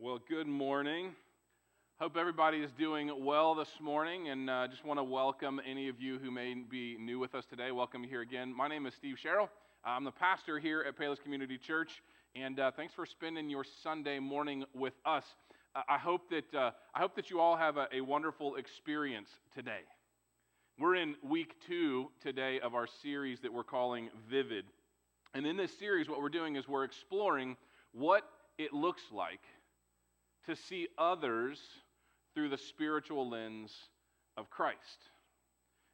Well, good morning. Hope everybody is doing well this morning, and just want to welcome any of you who may be new with us today. Welcome here again. My name is Steve Sherrill. I'm the pastor here at Palos Community Church, and thanks for spending your Sunday morning with us. I hope that you all have a wonderful experience today. We're in week 2 today of our series that we're calling Vivid, and in this series, what we're doing is we're exploring what it looks like to see others through the spiritual lens of Christ.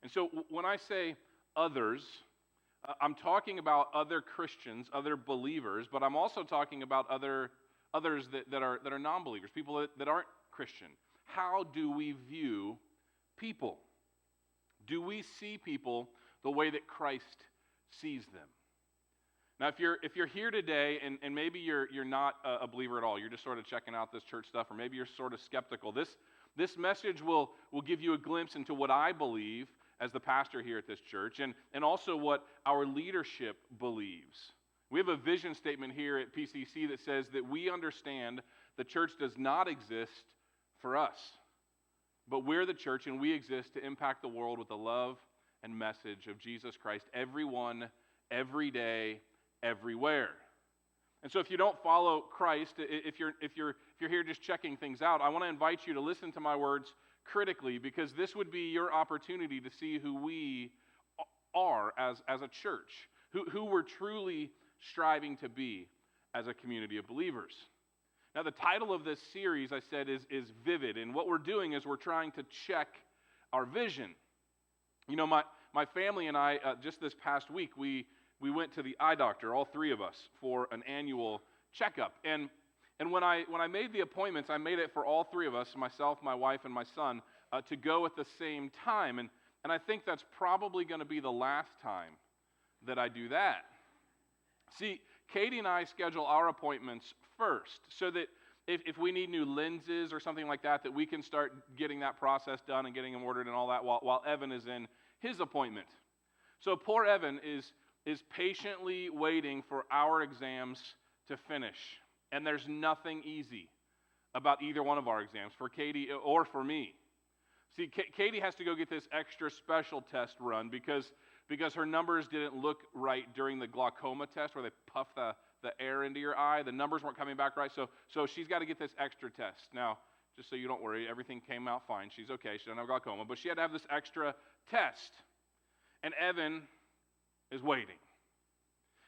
And so when I say others, I'm talking about other Christians, other believers, but I'm also talking about others that are non-believers, people that aren't Christian. How do we view people? Do we see people the way that Christ sees them? Now, if you're here today and maybe you're not a believer at all, you're just sort of checking out this church stuff, or maybe you're sort of skeptical, this message will give you a glimpse into what I believe as the pastor here at this church, and also what our leadership believes. We have a vision statement here at PCC that says that we understand the church does not exist for us, but we're the church and we exist to impact the world with the love and message of Jesus Christ, everyone, every day, everywhere. And so if you don't follow Christ, if you're here just checking things out, I want to invite you to listen to my words critically, because this would be your opportunity to see who we are as a church, who we're truly striving to be as a community of believers. Now, the title of this series, I said, is Vivid, and what we're doing is we're trying to check our vision. You know, my family and I, just this past week, we went to the eye doctor, all three of us, for an annual checkup. And when I made the appointments, I made it for all three of us, myself, my wife, and my son, to go at the same time. And I think that's probably going to be the last time that I do that. See, Katie and I schedule our appointments first, so that if we need new lenses or something like that, that we can start getting that process done and getting them ordered and all that while Evan is in his appointment. So poor Evan is patiently waiting for our exams to finish. And there's nothing easy about either one of our exams, for Katie or for me. See, Katie has to go get this extra special test run because her numbers didn't look right during the glaucoma test, where they puff the air into your eye. The numbers weren't coming back right, so she's got to get this extra test. Now, just so you don't worry, everything came out fine. She's okay. She doesn't have glaucoma, but she had to have this extra test. And Evan is waiting.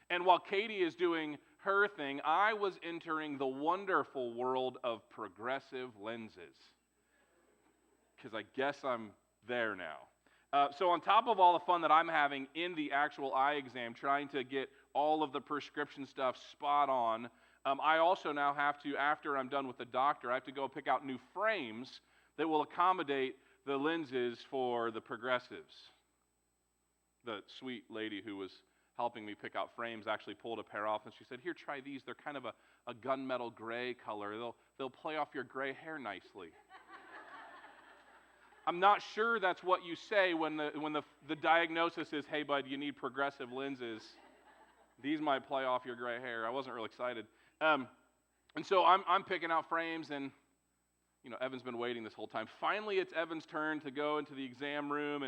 And while Katie is doing her thing, I was entering the wonderful world of progressive lenses, because I guess I'm there now. So on top of all the fun that I'm having in the actual eye exam, trying to get all of the prescription stuff spot on, I also now have to, after I'm done with the doctor, I have to go pick out new frames that will accommodate the lenses for the progressives. The sweet lady who was helping me pick out frames actually pulled a pair off, and she said, "Here, try these. They're kind of a gunmetal gray color. They'll play off your gray hair nicely." I'm not sure that's what you say when the diagnosis is, "Hey, bud, you need progressive lenses. These might play off your gray hair." I wasn't real excited. And so I'm picking out frames, and Evan's been waiting this whole time. Finally, it's Evan's turn to go into the exam room,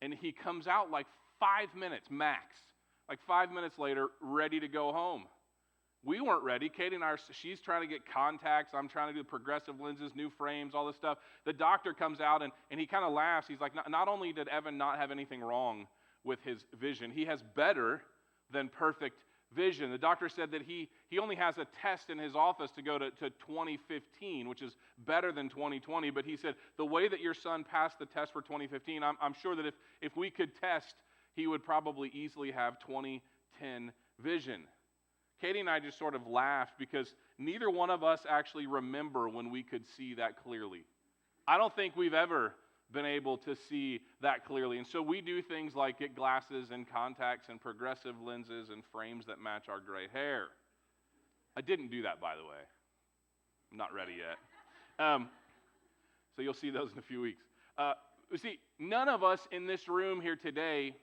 and he comes out like 5 minutes max. Like 5 minutes later, ready to go home. We weren't ready. Katie and I, she's trying to get contacts. I'm trying to do progressive lenses, new frames, all this stuff. The doctor comes out and he kind of laughs. He's like, not only did Evan not have anything wrong with his vision, he has better than perfect vision. The doctor said that he only has a test in his office to go to 2015, which is better than 2020. But he said, the way that your son passed the test for 2015, I'm sure that if we could test, he would probably easily have 2010 vision. Katie and I just sort of laughed because neither one of us actually remember when we could see that clearly. I don't think we've ever been able to see that clearly. And so we do things like get glasses and contacts and progressive lenses and frames that match our gray hair. I didn't do that, by the way. I'm not ready yet. So you'll see those in a few weeks. You see, none of us in this room here today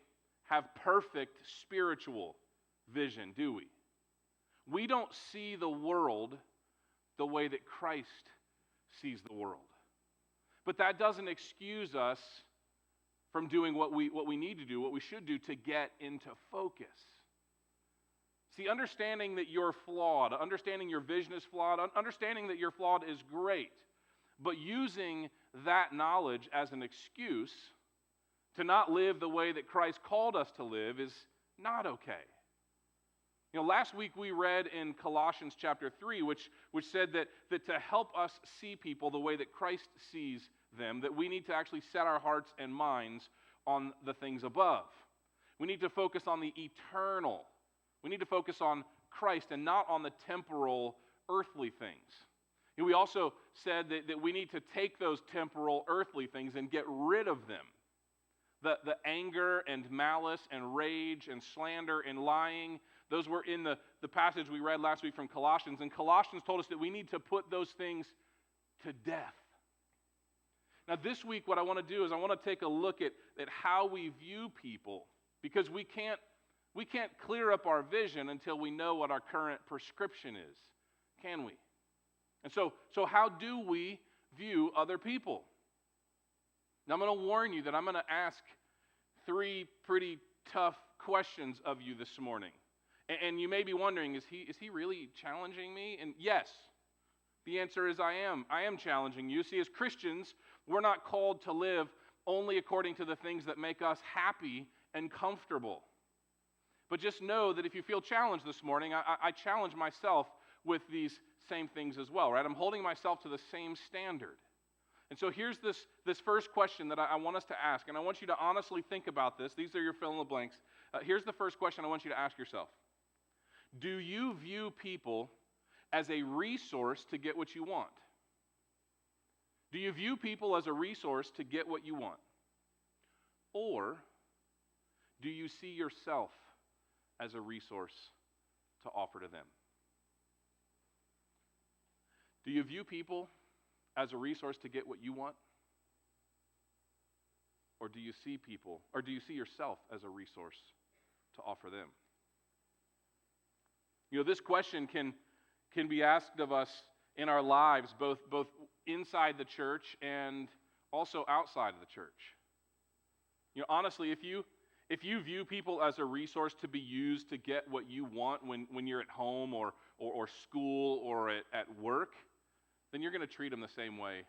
have perfect spiritual vision, do we? We don't see the world the way that Christ sees the world. But that doesn't excuse us from doing what we need to do, what we should do to get into focus. See, understanding that you're flawed, understanding your vision is flawed, understanding that you're flawed is great. But using that knowledge as an excuse to not live the way that Christ called us to live is not okay. Last week we read in Colossians chapter 3, which said that to help us see people the way that Christ sees them, that we need to actually set our hearts and minds on the things above. We need to focus on the eternal. We need to focus on Christ and not on the temporal, earthly things. We also said that we need to take those temporal, earthly things and get rid of them. The anger and malice and rage and slander and lying, those were in the passage we read last week from Colossians. And Colossians told us that we need to put those things to death. Now this week what I want to do is I want to take a look at how we view people, because we can't clear up our vision until we know what our current prescription is, can we? And so how do we view other people? Now I'm going to warn you that I'm going to ask 3 pretty tough questions of you this morning. And you may be wondering, is he really challenging me? And yes, the answer is I am. I am challenging you. See, as Christians, we're not called to live only according to the things that make us happy and comfortable. But just know that if you feel challenged this morning, I challenge myself with these same things as well, right? I'm holding myself to the same standard. And so here's this first question that I want us to ask, and I want you to honestly think about this. These are your fill in the blanks. Here's the first question I want you to ask yourself. Do you view people as a resource to get what you want? Do you view people as a resource to get what you want? Or do you see yourself as a resource to offer to them? Do you view people as a resource to get what you want? Or do you see people, or do you see yourself as a resource to offer them? This question can be asked of us in our lives, both inside the church and also outside of the church. Honestly, if you view people as a resource to be used to get what you want when you're at home or school or at work, then you're going to treat them the same way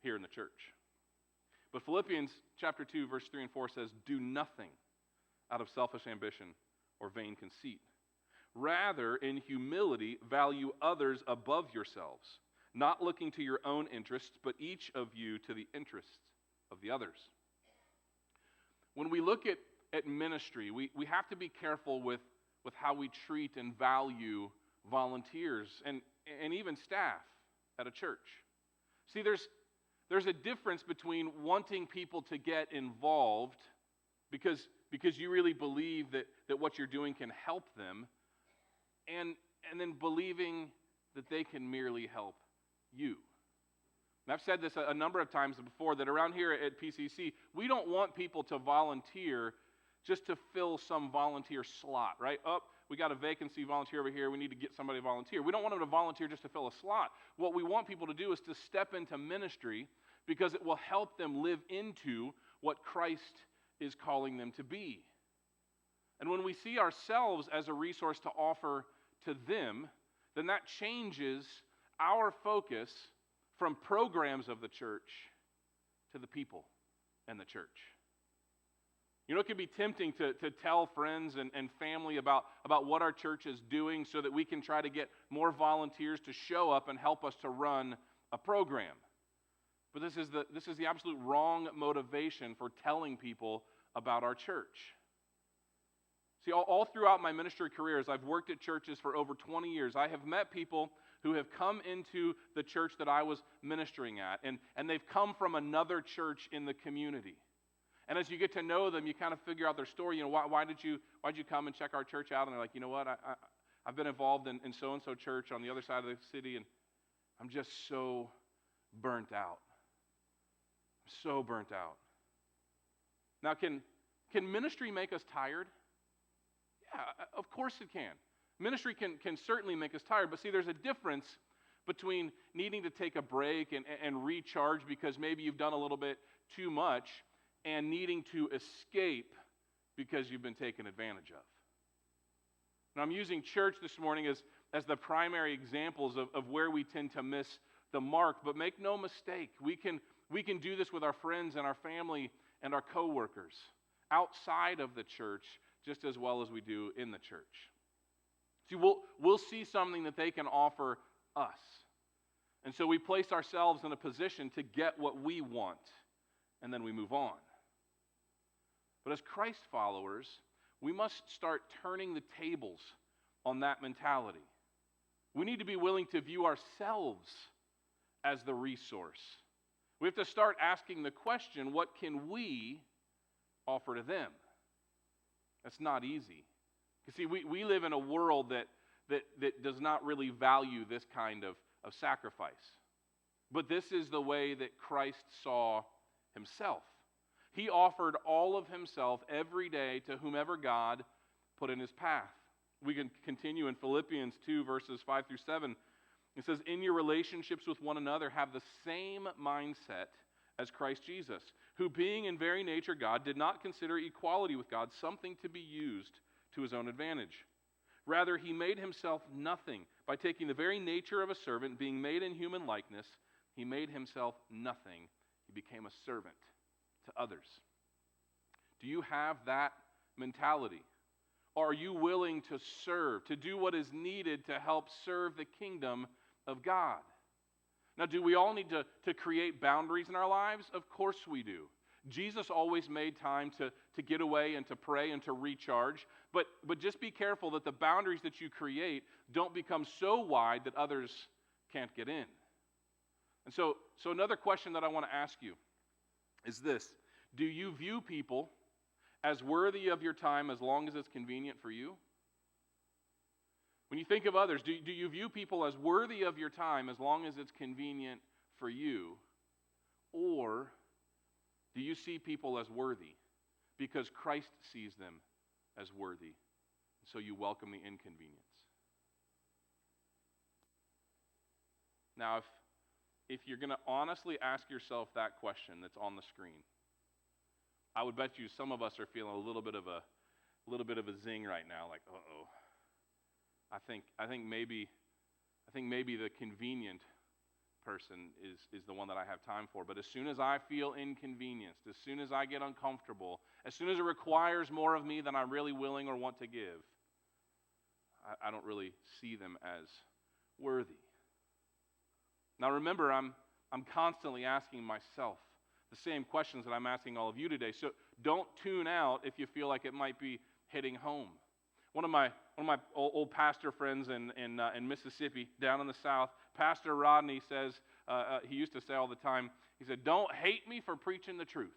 here in the church. But Philippians chapter 2, verse 3 and 4 says, "Do nothing out of selfish ambition or vain conceit. Rather, in humility, value others above yourselves, not looking to your own interests, but each of you to the interests of the others." When we look at ministry, we have to be careful with how we treat and value volunteers and even staff at a church. See, there's a difference between wanting people to get involved because you really believe that what you're doing can help them, and then believing that they can merely help you. And I've said this a number of times before, that around here at PCC, we don't want people to volunteer just to fill some volunteer slot, right? We got a vacancy volunteer over here, we need to get somebody to volunteer. We don't want them to volunteer just to fill a slot. What we want people to do is to step into ministry because it will help them live into what Christ is calling them to be. And when we see ourselves as a resource to offer to them, then that changes our focus from programs of the church to the people and the church. It can be tempting to tell friends and family about what our church is doing so that we can try to get more volunteers to show up and help us to run a program. But this is the absolute wrong motivation for telling people about our church. See, all throughout my ministry career, as I've worked at churches for over 20 years, I have met people who have come into the church that I was ministering at, and they've come from another church in the community. And as you get to know them, you kind of figure out their story. Why'd you come and check our church out? And they're like, you know what, I've been involved in so-and-so church on the other side of the city, and I'm just so burnt out. I'm so burnt out. Now, can ministry make us tired? Yeah, of course it can. Ministry can certainly make us tired, but see, there's a difference between needing to take a break and recharge because maybe you've done a little bit too much, and needing to escape because you've been taken advantage of. Now, I'm using church this morning as the primary examples of where we tend to miss the mark, but make no mistake, we can do this with our friends and our family and our coworkers outside of the church just as well as we do in the church. See, we'll see something that they can offer us. And so we place ourselves in a position to get what we want, and then we move on. But as Christ followers, we must start turning the tables on that mentality. We need to be willing to view ourselves as the resource. We have to start asking the question, what can we offer to them? That's not easy. You see, we live in a world that does not really value this kind of sacrifice. But this is the way that Christ saw himself. He offered all of himself every day to whomever God put in his path. We can continue in Philippians 2, verses 5 through 7. It says, in your relationships with one another, have the same mindset as Christ Jesus, who being in very nature God, did not consider equality with God something to be used to his own advantage. Rather, he made himself nothing by taking the very nature of a servant, being made in human likeness. He made himself nothing. He became a servant to others. Do you have that mentality? Are you willing to serve, to do what is needed to help serve the kingdom of God? Now, do we all need to create boundaries in our lives? Of course we do. Jesus always made time to get away and to pray and to recharge. But just be careful that the boundaries that you create don't become so wide that others can't get in. And so another question that I want to ask you is this. Do you view people as worthy of your time as long as it's convenient for you? When you think of others, do you view people as worthy of your time as long as it's convenient for you? Or do you see people as worthy because Christ sees them as worthy, so you welcome the inconvenience? Now, if you're going to honestly ask yourself that question that's on the screen, I would bet you some of us are feeling a little bit of a zing right now, like, uh-oh. I think maybe the convenient person is the one that I have time for. But as soon as I feel inconvenienced, as soon as I get uncomfortable, as soon as it requires more of me than I'm really willing or want to give, I don't really see them as worthy. Now remember, I'm constantly asking myself the same questions that I'm asking all of you today. So don't tune out if you feel like it might be hitting home. One of my old pastor friends in Mississippi, down in the South, Pastor Rodney says, he used to say all the time, he said, don't hate me for preaching the truth.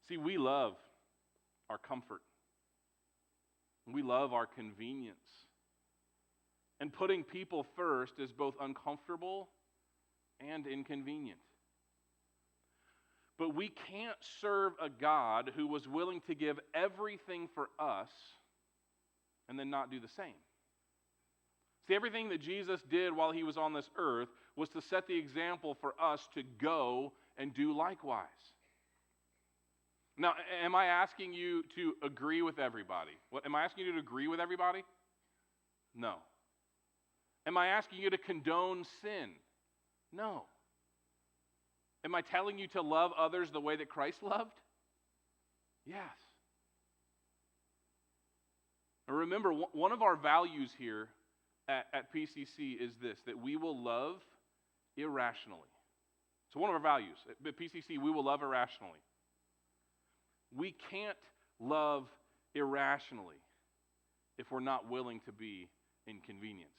See, we love our comfort. We love our convenience. And putting people first is both uncomfortable and inconvenient. But we can't serve a God who was willing to give everything for us and then not do the same. See, everything that Jesus did while he was on this earth was to set the example for us to go and do likewise. Now, am I asking you to agree with everybody? Am I asking you to agree with everybody? No. Am I asking you to condone sin? No. Am I telling you to love others the way that Christ loved? Yes. And remember, one of our values here at PCC is this, that we will love irrationally. So one of our values at PCC, we will love irrationally. We can't love irrationally if we're not willing to be inconvenienced.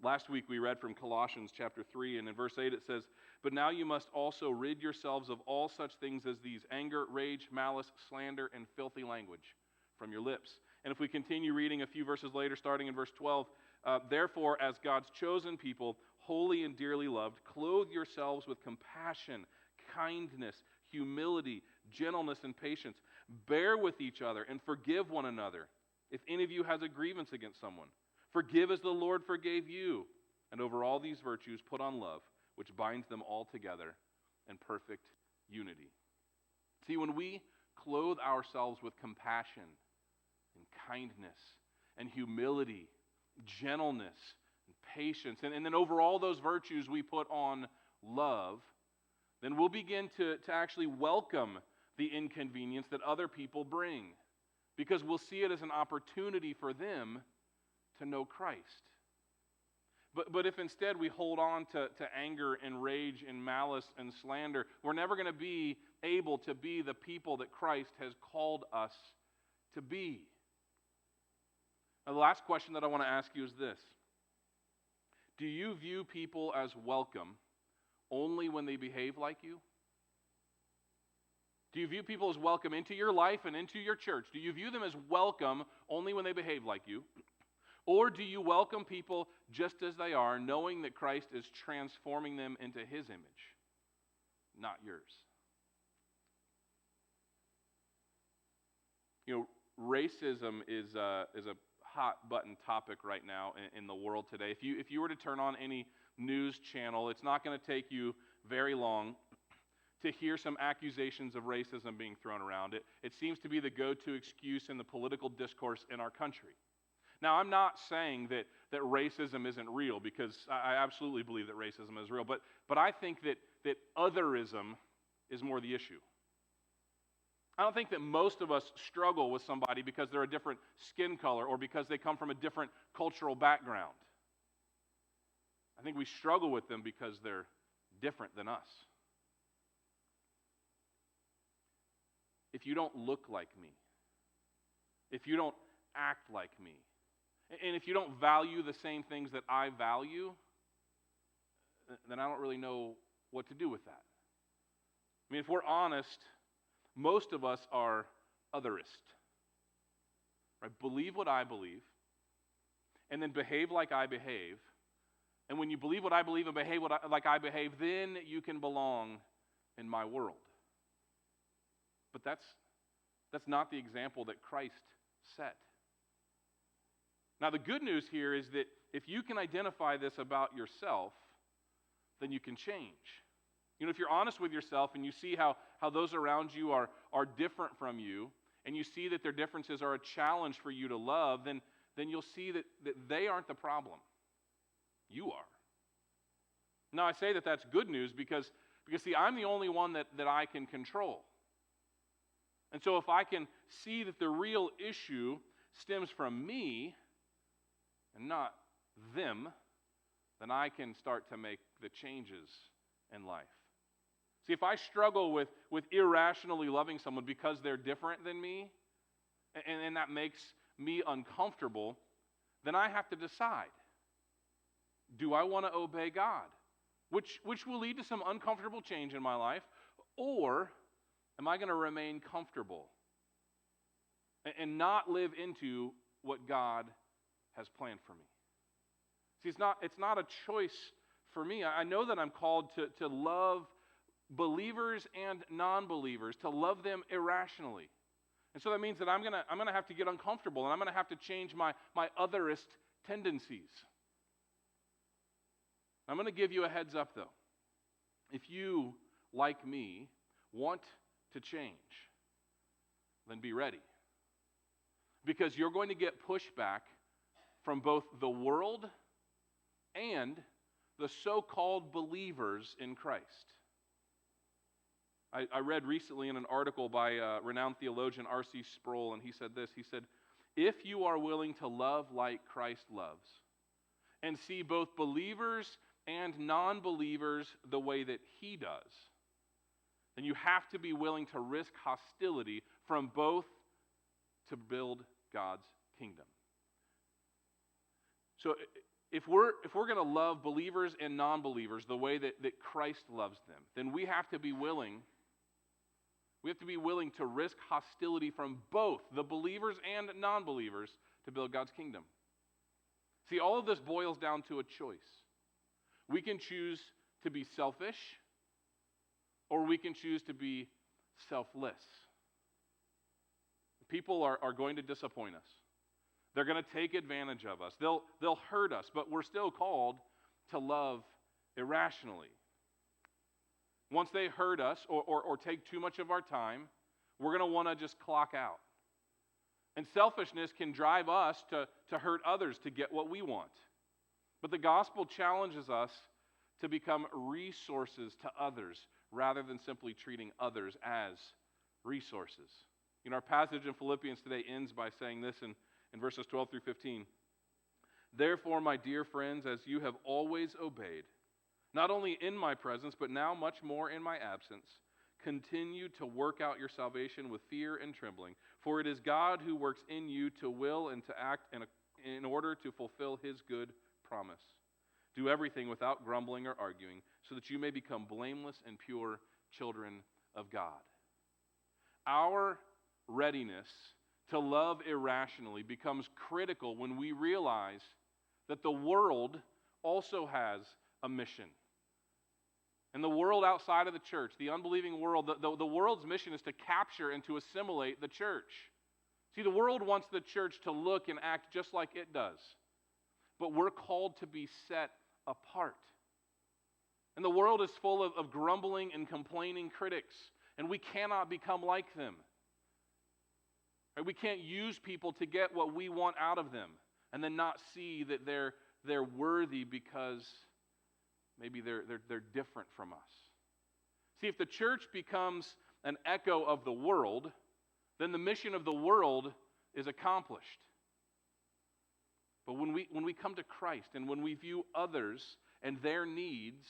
Last week we read from Colossians chapter 3, and in verse 8 it says, but now you must also rid yourselves of all such things as these: anger, rage, malice, slander, and filthy language from your lips. And if we continue reading a few verses later, starting in verse 12, therefore, as God's chosen people, holy and dearly loved, clothe yourselves with compassion, kindness, humility, gentleness, and patience. Bear with each other and forgive one another if any of you has a grievance against someone. Forgive as the Lord forgave you. And over all these virtues, put on love, which binds them all together in perfect unity. See, when we clothe ourselves with compassion and kindness and humility, gentleness and patience, and then over all those virtues we put on love, then we'll begin to actually welcome the inconvenience that other people bring, because we'll see it as an opportunity for them to know Christ. But if instead we hold on to anger and rage and malice and slander, we're never going to be able to be the people that Christ has called us to be. Now, the last question that I want to ask you is this: do you view people as welcome only when they behave like you? Do you view people as welcome into your life and into your church? Do you view them as welcome only when they behave like you? Or do you welcome people just as they are, knowing that Christ is transforming them into His image, not yours? You know, racism is a hot button topic right now in the world today. If you were to turn on any news channel, it's not going to take you very long to hear some accusations of racism being thrown around. It seems to be the go-to excuse in the political discourse in our country. Now, I'm not saying that racism isn't real, because I absolutely believe that racism is real, but I think that otherism is more the issue. I don't think that most of us struggle with somebody because they're a different skin color or because they come from a different cultural background. I think we struggle with them because they're different than us. If you don't look like me, if you don't act like me, and if you don't value the same things that I value, then I don't really know what to do with that. I mean, if we're honest, most of us are otherist. Right? Believe what I believe, and then behave like I behave. And when you believe what I believe and behave like I behave, then you can belong in my world. But that's not the example that Christ set. Now, the good news here is that if you can identify this about yourself, then you can change. You know, if you're honest with yourself and you see how those around you are different from you, and you see that their differences are a challenge for you to love, then you'll see that they aren't the problem. You are. Now, I say that that's good news because see, I'm the only one that I can control. And so if I can see that the real issue stems from me and not them, then I can start to make the changes in life. See, if I struggle with irrationally loving someone because they're different than me, and that makes me uncomfortable, then I have to decide, do I want to obey God? Which will lead to some uncomfortable change in my life, or am I going to remain comfortable and not live into what God has planned for me? See, it's not a choice for me. I know that I'm called to love believers and non-believers, to love them irrationally. And so that means that I'm gonna have to get uncomfortable, and I'm gonna have to change my otherist tendencies. I'm gonna give you a heads up though. If you, like me, want to change, then be ready. Because you're going to get pushback from both the world and the so-called believers in Christ. I read recently in an article by renowned theologian R.C. Sproul, and he said this. He said, if you are willing to love like Christ loves and see both believers and non-believers the way that He does, then you have to be willing to risk hostility from both to build God's kingdom. So if we're going to love believers and non-believers the way that Christ loves them, then we have to be willing to risk hostility from both the believers and non-believers to build God's kingdom. See, all of this boils down to a choice. We can choose to be selfish, or we can choose to be selfless. People are going to disappoint us. They're going to take advantage of us. They'll hurt us, but we're still called to love irrationally. Once they hurt us or take too much of our time, we're going to want to just clock out. And selfishness can drive us to hurt others to get what we want. But the gospel challenges us to become resources to others rather than simply treating others as resources. Our passage in Philippians today ends by saying this in verses 12 through 15. Therefore, my dear friends, as you have always obeyed, not only in my presence, but now much more in my absence, continue to work out your salvation with fear and trembling. For it is God who works in you to will and to act in order to fulfill his good promise. Do everything without grumbling or arguing, so that you may become blameless and pure children of God. Our readiness to love irrationally becomes critical when we realize that the world also has a mission. And the world outside of the church, the unbelieving world, the world's mission is to capture and to assimilate the church. See, the world wants the church to look and act just like it does. But we're called to be set apart. And the world is full of grumbling and complaining critics, and we cannot become like them. We can't use people to get what we want out of them and then not see that they're worthy because maybe they're different from us. See, if the church becomes an echo of the world, then the mission of the world is accomplished. But when we come to Christ and when we view others and their needs,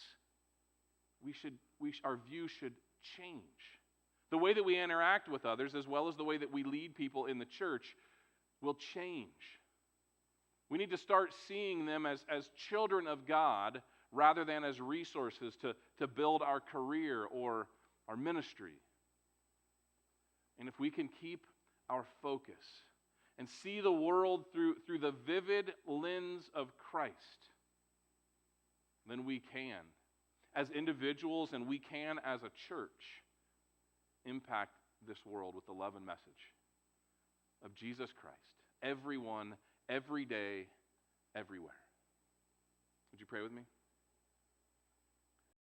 our view should change. The way that we interact with others, as well as the way that we lead people in the church, will change. We need to start seeing them as children of God rather than as resources to build our career or our ministry. And if we can keep our focus and see the world through the vivid lens of Christ, then we can, as individuals and we can as a church, impact this world with the love and message of Jesus Christ. Everyone, every day, everywhere. Would you pray with me?